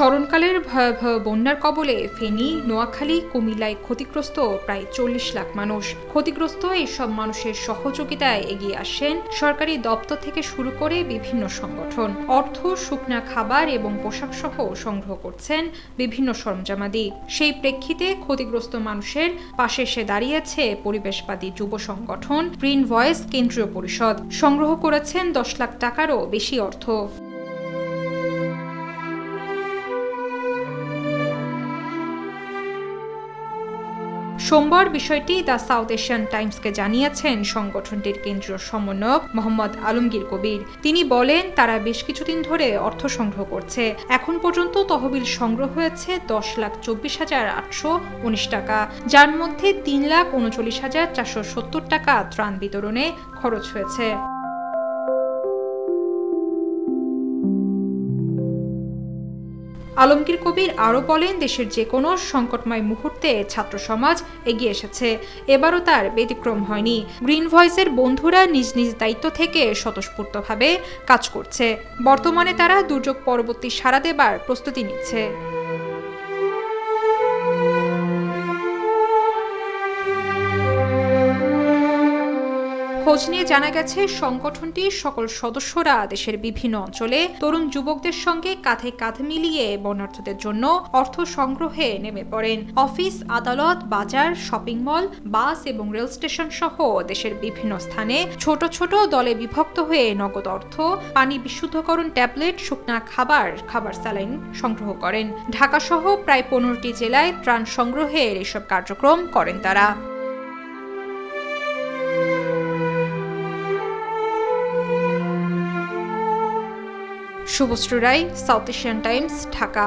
স্মরণকালের ভয়াবহ বন্যার কবলে ফেনী, নোয়াখালী, কুমিল্লায় ক্ষতিগ্রস্ত প্রায় 40 লাখ মানুষ। ক্ষতিগ্রস্ত এইসব মানুষের সহযোগিতায় এগিয়ে আসেন সরকারি দপ্তর থেকে শুরু করে বিভিন্ন সংগঠন। অর্থ, শুকনা খাবার এবং পোশাক সহ সংগ্রহ করছেন বিভিন্ন সরঞ্জামাদি। সেই প্রেক্ষিতে ক্ষতিগ্রস্ত মানুষের পাশে এসে দাঁড়িয়েছে পরিবেশবাদী যুব সংগঠন গ্রিন ভয়েস কেন্দ্রীয় পরিষদ। সংগ্রহ করেছেন 10 লাখ টাকারও বেশি অর্থ। সোমবার বিষয়টি দ্য সাউথ এশিয়ান টাইমসকে জানিয়েছেন সংগঠনটির কেন্দ্রীয় সমন্বয়ক মোহাম্মদ আলমগীর কবির। তিনি বলেন, তারা বেশ কিছুদিন ধরে অর্থ সংগ্রহ করছে। এখন পর্যন্ত তহবিল সংগ্রহ হয়েছে 10,24,819 টাকা, যার মধ্যে 3,39,470 টাকা ত্রাণ বিতরণে খরচ হয়েছে। আলমগীর কবির আরও বলেন, দেশের যে কোনো সংকটময় মুহূর্তে ছাত্র সমাজ এগিয়ে এসেছে, এবারও তার ব্যতিক্রম হয়নি। গ্রিন ভয়েসের বন্ধুরা নিজ নিজ দায়িত্ব থেকে স্বতঃস্ফূর্তভাবে কাজ করছে। বর্তমানে তারা দুর্যোগ পরবর্তী সাড়া দেবার প্রস্তুতি নিচ্ছে। খোঁজ নিয়ে জানা গেছে, সংগঠনটির সকল সদস্যরা দেশের বিভিন্ন অঞ্চলে তরুণ যুবকদের সঙ্গে কাঁধে কাঁধ মিলিয়ে বন্যার্থদের জন্য অর্থ সংগ্রহে নেমে পড়েন। অফিস, আদালত, বাজার, শপিং মল, বাস এবং রেল স্টেশন সহ দেশের বিভিন্ন স্থানে ছোট ছোট দলে বিভক্ত হয়ে নগদ অর্থ, পানি বিশুদ্ধকরণ ট্যাবলেট, শুকনা খাবার স্যালাইন সংগ্রহ করেন। ঢাকা সহ প্রায় 15টি জেলায় ত্রাণ সংগ্রহের এসব কার্যক্রম করেন তারা। শুভশ্রী রায়, সাউথ এশিয়ান টাইমস, ঢাকা।